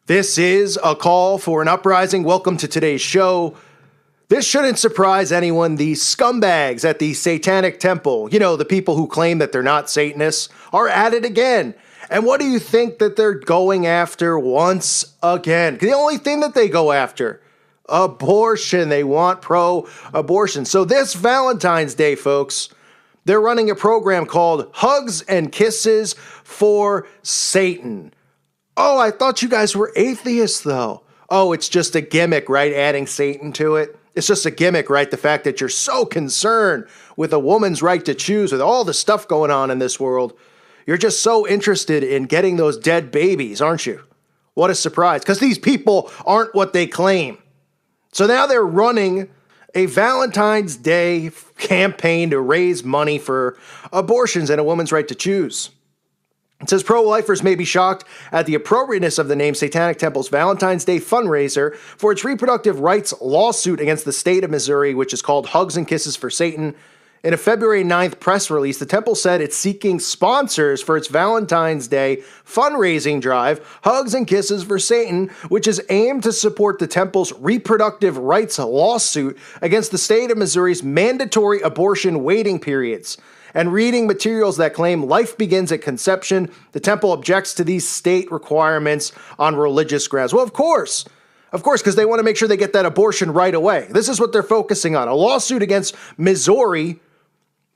This is a call for an uprising. Welcome to today's show. This shouldn't surprise anyone. The scumbags at the Satanic Temple, the people who claim that they're not Satanists, are at it again. And what do you think that they're going after once again? The only thing that they go after, abortion. They want pro-abortion. So this Valentine's Day, folks, they're running a program called Hugs and Kisses for Satan. Oh, I thought you guys were atheists, though. Oh, it's just a gimmick, right? Adding Satan to it. It's just a gimmick, right? The fact that you're so concerned with a woman's right to choose, with all the stuff going on in this world. You're just so interested in getting those dead babies, aren't you? What a surprise, because these people aren't what they claim. So now they're running a Valentine's Day campaign to raise money for abortions and a woman's right to choose. It says pro-lifers may be shocked at the appropriateness of the name Satanic Temple's Valentine's Day fundraiser for its reproductive rights lawsuit against the state of Missouri, which is called Hugs and Kisses for Satan. In a February 9th press release, the temple said it's seeking sponsors for its Valentine's Day fundraising drive, Hugs and Kisses for Satan, which is aimed to support the temple's reproductive rights lawsuit against the state of Missouri's mandatory abortion waiting periods. And reading materials that claim life begins at conception, the temple objects to these state requirements on religious grounds. Well, of course, because they want to make sure they get that abortion right away. This is what they're focusing on, a lawsuit against Missouri,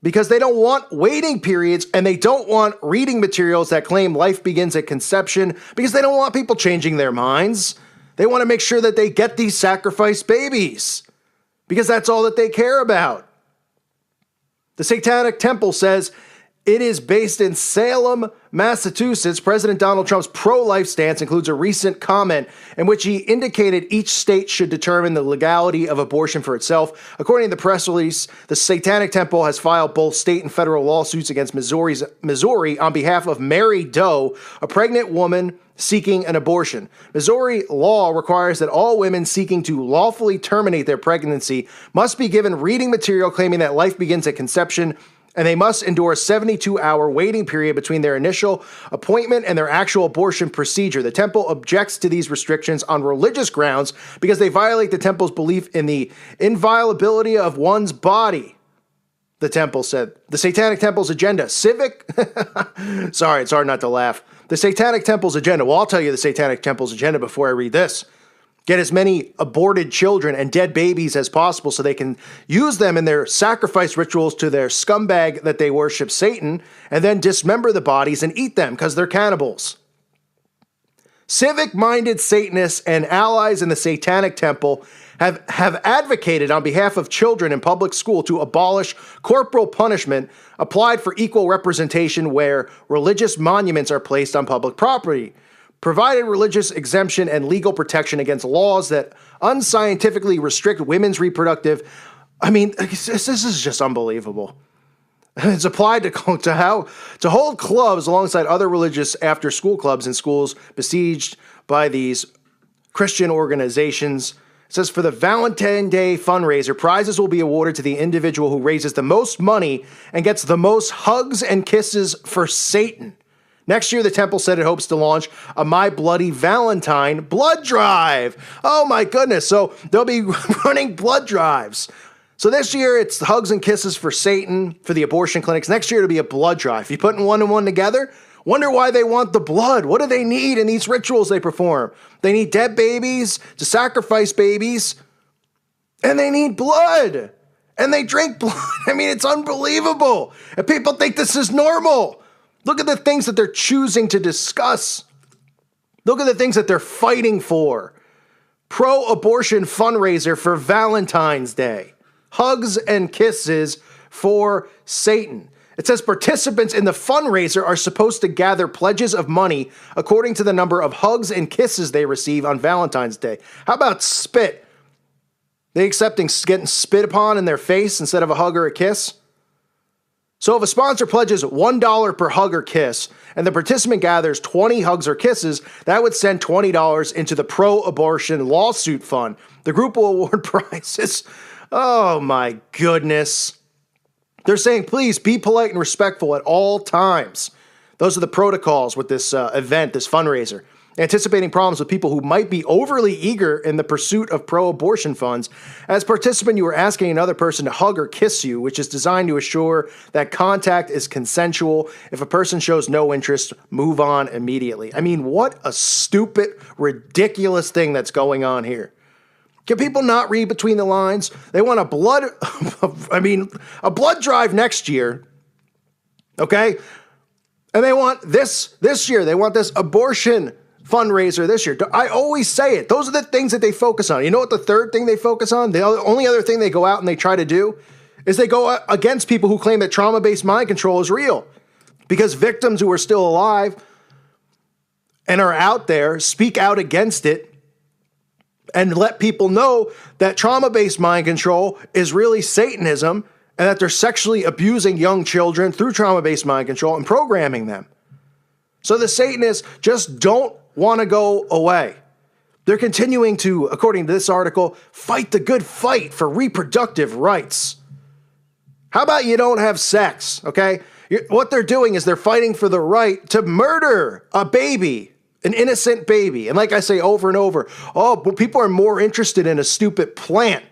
because they don't want waiting periods and they don't want reading materials that claim life begins at conception, because they don't want people changing their minds. They want to make sure that they get these sacrificed babies, because that's all that they care about. The Satanic Temple says it is based in Salem, Massachusetts. President Donald Trump's pro-life stance includes a recent comment in which he indicated each state should determine the legality of abortion for itself. According to the press release, the Satanic Temple has filed both state and federal lawsuits against Missouri on behalf of Mary Doe, a pregnant woman seeking an abortion. Missouri law requires that all women seeking to lawfully terminate their pregnancy must be given reading material claiming that life begins at conception, and they must endure a 72-hour waiting period between their initial appointment and their actual abortion procedure. The temple objects to these restrictions on religious grounds because they violate the temple's belief in the inviolability of one's body. The temple said. The Satanic Temple's agenda, civic... Sorry, it's hard not to laugh. The Satanic Temple's agenda. Well, I'll tell you the Satanic Temple's agenda before I read this. Get as many aborted children and dead babies as possible so they can use them in their sacrifice rituals to their scumbag that they worship, Satan, and then dismember the bodies and eat them because they're cannibals. Civic-minded Satanists and allies in the Satanic Temple have advocated on behalf of children in public school to abolish corporal punishment applied for equal representation where religious monuments are placed on public property, provided religious exemption and legal protection against laws that unscientifically restrict women's reproductive. I mean, this is just unbelievable. It's applied to hold clubs alongside other religious after-school clubs in schools besieged by these Christian organizations. It says for the Valentine's Day fundraiser, prizes will be awarded to the individual who raises the most money and gets the most hugs and kisses for Satan. Next year, the temple said it hopes to launch a My Bloody Valentine blood drive. Oh my goodness. So they'll be running blood drives. So this year, it's Hugs and Kisses for Satan for the abortion clinics. Next year, it'll be a blood drive. If you put one and one together, wonder why they want the blood. What do they need in these rituals they perform? They need dead babies to sacrifice babies, and they need blood, and they drink blood. I mean, it's unbelievable. And people think this is normal. Look at the things that they're choosing to discuss. Look at the things that they're fighting for. Pro-abortion fundraiser for Valentine's Day. Hugs and Kisses for Satan. It says participants in the fundraiser are supposed to gather pledges of money according to the number of hugs and kisses they receive on Valentine's Day. How about spit? They accepting getting spit upon in their face instead of a hug or a kiss? So if a sponsor pledges $1 per hug or kiss, and the participant gathers 20 hugs or kisses, that would send $20 into the pro-abortion lawsuit fund. The group will award prizes. Oh my goodness. They're saying, please be polite and respectful at all times. Those are the protocols with this event, this fundraiser. anticipating problems with people who might be overly eager in the pursuit of pro-abortion funds. As participant, you are asking another person to hug or kiss you, which is designed to assure that contact is consensual. If a person shows no interest, move on immediately. I mean, what a stupid, ridiculous thing that's going on here. Can people not read between the lines? They want a blood drive next year, okay? And they want this year. They want this abortion fundraiser this year. I always say it. Those are the things that they focus on. You know what the third thing they focus on? The only other thing they go out and they try to do is they go against people who claim that trauma-based mind control is real. Because victims who are still alive and are out there speak out against it and let people know that trauma-based mind control is really Satanism and that they're sexually abusing young children through trauma-based mind control and programming them. So the Satanists just don't want to go away. They're continuing to, according to this article, fight the good fight for reproductive rights. How about you don't have sex, okay? What they're doing is they're fighting for the right to murder a baby, an innocent baby. And like I say over and over, but people are more interested in a stupid plant.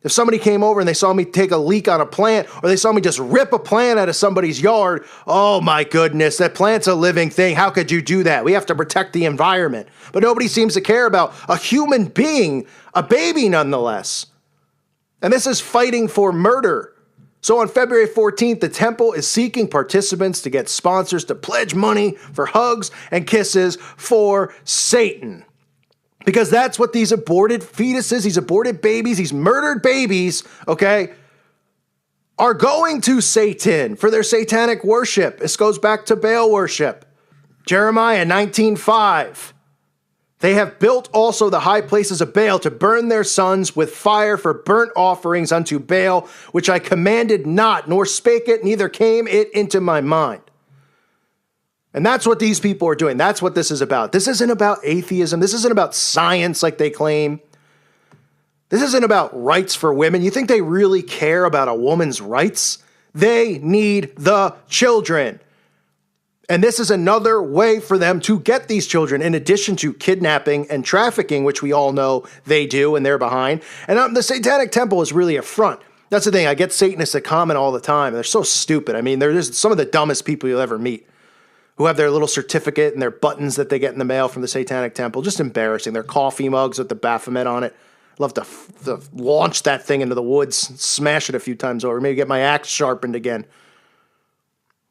If somebody came over and they saw me take a leak on a plant, or they saw me just rip a plant out of somebody's yard, oh my goodness, that plant's a living thing. How could you do that? We have to protect the environment. But nobody seems to care about a human being, a baby nonetheless. And this is fighting for murder. So on February 14th, the temple is seeking participants to get sponsors to pledge money for hugs and kisses for Satan. Because that's what these aborted fetuses, these aborted babies, these murdered babies, okay, are going to Satan for their satanic worship. This goes back to Baal worship. Jeremiah 19:5. They have built also the high places of Baal to burn their sons with fire for burnt offerings unto Baal, which I commanded not, nor spake it, neither came it into my mind. And that's what these people are doing. That's what this is about. This isn't about atheism. This isn't about science like they claim. This isn't about rights for women. You think they really care about a woman's rights? They need the children. And this is another way for them to get these children, in addition to kidnapping and trafficking, which we all know they do and they're behind. And the Satanic Temple is really a front. That's the thing. I get Satanists that comment all the time. They're so stupid. I mean, they're just some of the dumbest people you'll ever meet, who have their little certificate and their buttons that they get in the mail from the Satanic Temple. Just embarrassing. Their coffee mugs with the Baphomet on it. Love to launch that thing into the woods, smash it a few times over, maybe get my axe sharpened again.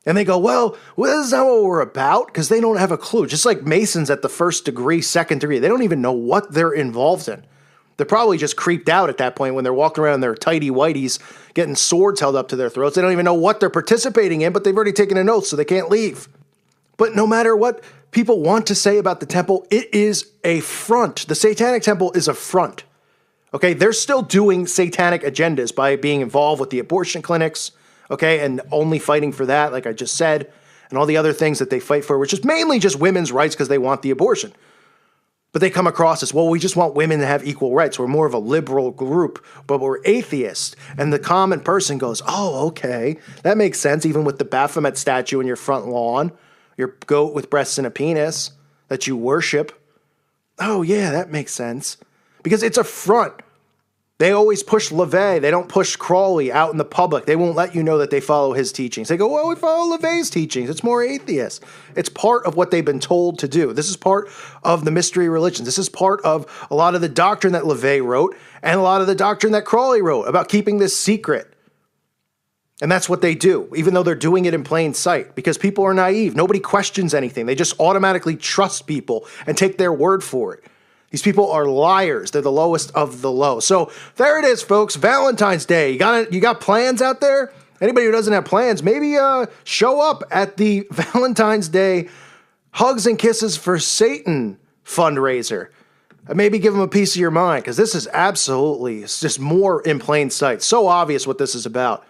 And they go, well, this is not what we're about, because they don't have a clue. Just like Masons at the first degree, second degree, they don't even know what they're involved in. They're probably just creeped out at that point when they're walking around in their tighty whities, getting swords held up to their throats. They don't even know what they're participating in, but they've already taken an oath, so they can't leave. But no matter what people want to say about the temple, it is a front. The Satanic Temple is a front. Okay, they're still doing satanic agendas by being involved with the abortion clinics, okay, and only fighting for that, like I just said, and all the other things that they fight for, which is mainly just women's rights because they want the abortion. But they come across as, well, we just want women to have equal rights. We're more of a liberal group, but we're atheists. And the common person goes, oh, okay, that makes sense, even with the Baphomet statue in your front lawn, your goat with breasts and a penis that you worship. Oh, yeah, that makes sense. Because it's a front. They always push LaVey. They don't push Crawley out in the public. They won't let you know that they follow his teachings. They go, well, we follow LaVey's teachings. It's more atheist. It's part of what they've been told to do. This is part of the mystery religion. This is part of a lot of the doctrine that LaVey wrote and a lot of the doctrine that Crawley wrote about keeping this secret. And that's what they do, even though they're doing it in plain sight, because people are naive. Nobody questions anything. They just automatically trust people and take their word for it. These people are liars. They're the lowest of the low. So there it is, folks. Valentine's Day. You got plans out there? Anybody who doesn't have plans, maybe show up at the Valentine's Day Hugs and Kisses for Satan fundraiser. Maybe give them a piece of your mind, because this is absolutely, it's just more in plain sight. So obvious what this is about.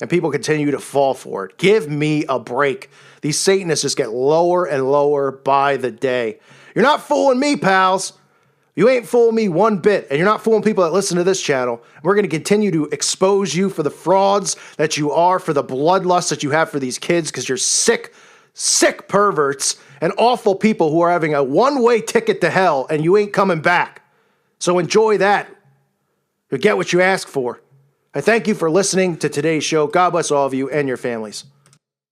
And people continue to fall for it. Give me a break. These Satanists just get lower and lower by the day. You're not fooling me, pals. You ain't fooling me one bit. And you're not fooling people that listen to this channel. We're going to continue to expose you for the frauds that you are, for the bloodlust that you have for these kids, because you're sick, sick perverts and awful people who are having a one-way ticket to hell and you ain't coming back. So enjoy that. You'll get what you ask for. I thank you for listening to today's show. God bless all of you and your families.